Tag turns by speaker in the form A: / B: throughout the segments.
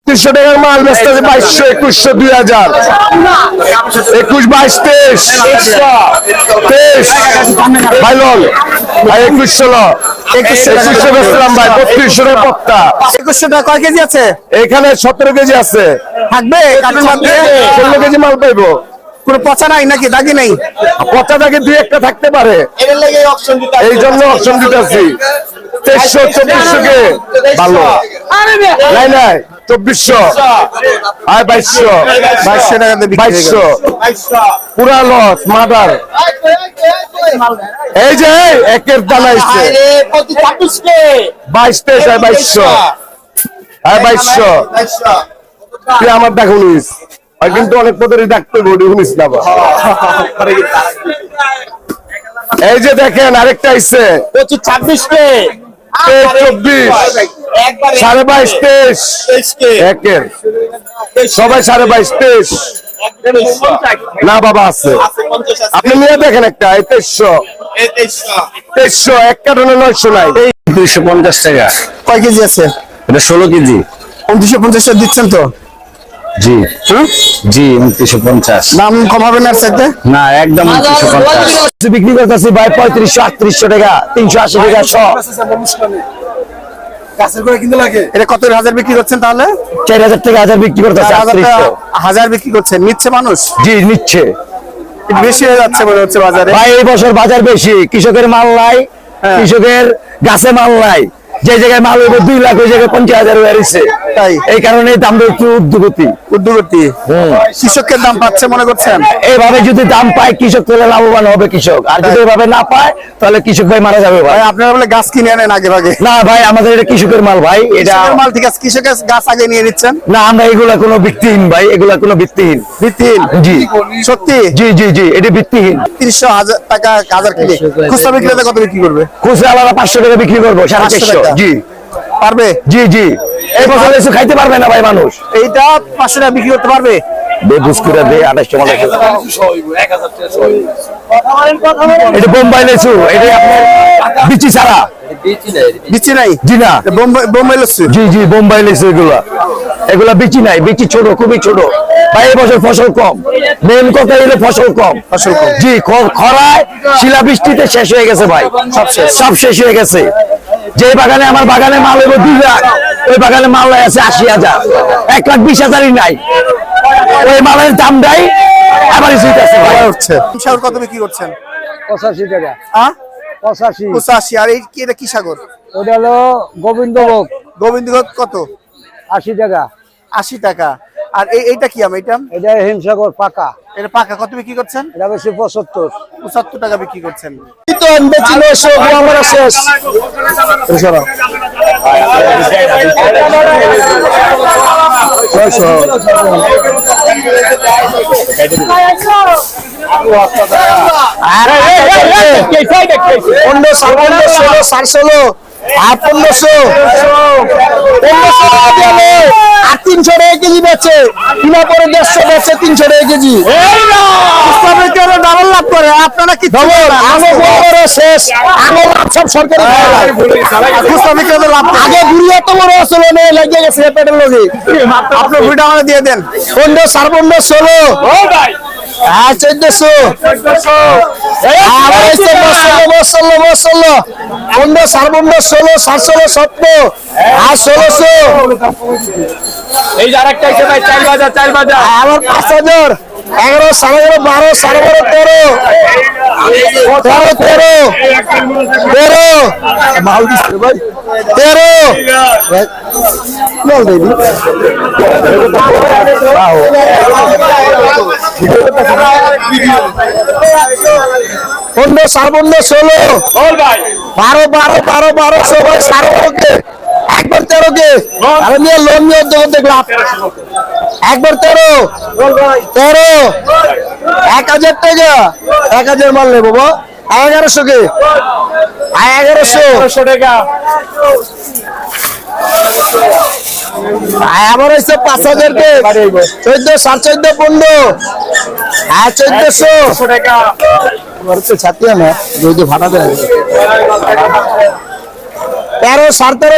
A: 300 টাকার মাল বেচতে 2200 2100 2000 21 22 23 ভাইলন ভাই 2100 বেচলাম ভাই 3200 টাকা পক্কা
B: 2100 টাকা কয় কেজি আছে?
A: এখানে 17 কেজি আছে।
B: থাকবে কার্টুন মধ্যে
A: 16 কেজি মাল পাইবো।
B: কোনো পচা নাই নাকি দাগি নাই?
A: পচা দাগে দুই একটা থাকতে পারে, এই জন্য অপশন দিতেছি। 2300 2400 কে ভালো নাই নাই 2400 আর 2200
B: টাকা দিয়ে বিক্রি
A: 2200 পুরা লস মাদার। এই যে একের দানা আইছে 22 23 আর 2200 আর 2200 তুই আমার দেখো নিস আর কিন্তু অনেক পদের ডাকতে বডি শুনিস না বা। এই যে দেখেন আরেকটা আইছে
B: 26 কে
A: 24 22.5 23 একের সবাই 22.5 23 না বাবা আছে আপনি নিয়ে দেখেন একটা 2300 এক কার্টনে 900 নাই
C: 250 টাকা।
B: কয় কেজি আছে?
C: এটা 16 কেজি।
B: 2950 দিচ্ছেন তো?
C: জি জি 2950।
B: দাম কম হবে না চাইতে?
C: না একদম 2950
A: বিক্রি করতেছি ভাই 3500 3800 টাকা 380 টাকা 100
B: এটা কত হাজার বিক্রি করছেন তাহলে?
A: 4000 টাকা হাজার বিক্রি করতেছি
B: 1000 বিক্রি করছেন, নিচ্ছে মানুষ?
A: জি নিচ্ছে।
B: বেশি হয়ে যাচ্ছে মনে হচ্ছে বাজারে
A: ভাই এই বছর বাজার বেশি, কৃষকের মাল নাই, কৃষকের গাছে মাল নাই। যে জায়গায় মাল হইব 2 লাখ ওই জায়গায় 50,000 হয়েছে,
B: তাই
A: এই কারণে দামটা একটু ঊর্ধ্বগতি।
B: কৃষকের দাম পাচ্ছে মনে করছেন?
A: এইভাবে যদি দাম পায় কৃষক তাহলে লাভবান হবে কৃষক, আর যদি এইভাবে না পায় তাহলে কৃষক ভাই মারা যাবে ভাই।
B: আপনারা বলে গাছ কিনে আনেন আগে ভাগে?
A: না ভাই আমাদের এটা কৃষকের মাল ভাই, এটা
B: মাল ঠিক আছে, কৃষকের গাছ আগে নিয়ে নিচ্ছেন?
A: না আমরা এগুলা কোনো ভিত্তিহীন ভাই, এগুলা কোনো ভিত্তিহীন।
B: ভিত্তিহীন?
A: জি
B: সত্যি?
A: জি জি জি এটা ভিত্তিহীন।
B: 300 টাকা হাজার কিনে খুচরা বিক্রেতা কত বিক্রি করবে?
A: খুচরা আলাদা 500 টাকা বিক্রি করবো 450। জি
B: পারবে?
A: জি জি এই বছর এসে খাইতে পারবে না ভাই মানুষ।
B: এইটা 500 টাকা বিক্রি করতে পারবে?
A: বুঝকুরা দে 2800 এটা বোম্বাই লেচু, এটা আপনার বিচি ছাড়া।
B: বিচি নাই?
A: জি না
B: বোম্বাই লস্যি?
A: জি জি বোম্বাই লেচু এগুলা বিচি নাই, বিচি ছোট খুবই ছোট ভাই। এই বছর ফসল কম, মেন কথা হলো ফসল কম। জি খরায় শিলা বৃষ্টিতে শেষ হয়ে গেছে ভাই, সব শেষ হয়ে গেছে। যে বাগানে আমার বাগানে মাল হইব 2 লাখ, ওই বাগানে মাল আছে 80,000, 1,20,000 নাই। ওই মালের দাম দেয় আবার
B: হচ্ছে। কত বিক্রি করছেন?
D: 85 টাকা।
B: 85? আর এই কি, এটা কি সাগর?
D: ওটা হলো গোবিন্দভোগ।
B: গোবিন্দভোগ কত?
D: 80 টাকা।
B: 80 টাকা। আর এইটা কি আম?
D: এটা হিমসাগর পাকা।
B: এটা পাকা কত বিক্রি করছেন?
D: এটা বেশি
B: 75 টাকা বিক্রি করছেন। আর 300 টাকা কেজি বেচে, কিনা পরে 150 বেচে 300 টাকা কেজি। ডাবল লাভ করে। আপনারা কি শেষ সব সরকারি আগে ঘুরি এত বড় আসলে লাগিয়ে গেছে পেটের লগে। আপনার ঘুরিটা আমাদের দিয়ে দেন। 15 16 16 হ্যাঁ 1400
A: এই যে আরেকটা আছে ভাই, চাল বাজার
B: আমার 5000 11 11.5 12 13 মাল দিচ্ছে ভাই 13 15 16 12 সবাই 12 কে একবার 13 কে আমি নিয়ে লোন নিয়ে দেখলাম একবার 13 1000 টাকা 1000 মাল নেবো বাবা 1100 কে 1100 টাকা আমার হচ্ছে 5000 কে 14 14.5 15 হ্যাঁ 1400 টাকা আমার হচ্ছে ছাতিয়া না যদি ভাড়া দেয় 13, 17,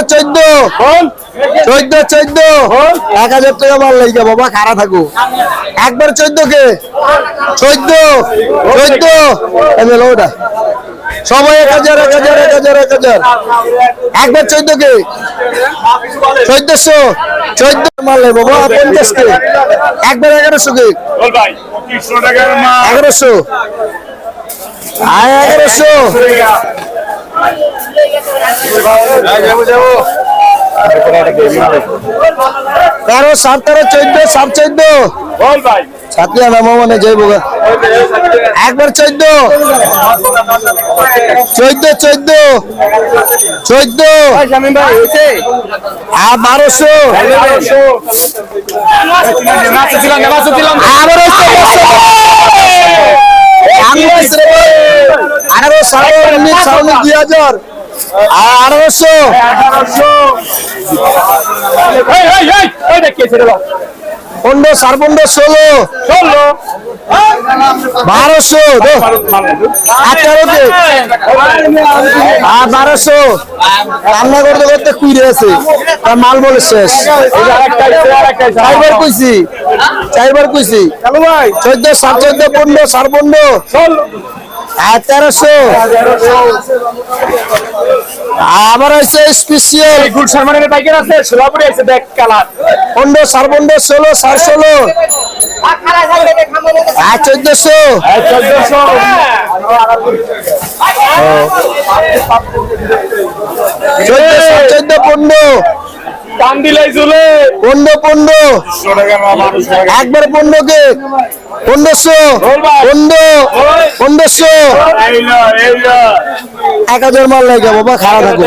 B: 14, 14, 1000 টাকা মাল লাগে বাবা, খারাপ থাকো একবার 14 কে 14 এমএল ওটা সবাই 1000 একবার 14 কে 1400 মাল লাগে বাবা, 50 কে একবার 1100 কে 1100 1100 13, 17, 14, সাথিয়া নামো মানে যাইব একবার 14 আর 1200 15, 16, 1200 আর 1200 রান্না করতে করতে কুইরে আছে তার মাল বলে শেষ। চারবার কইছি 14, 14, 15, 15 আর 1300 আবার আছে স্পেশাল গুলশান মানে বাইকের আছে সোলাপুরে আছে ব্যাক কালার 15, 15, 16, 16 আর 1400 15 টান দিলাই চলে 15 একবার 15 কে 1500 1000 মাল লাগে বাবা, খারাপ থাকো।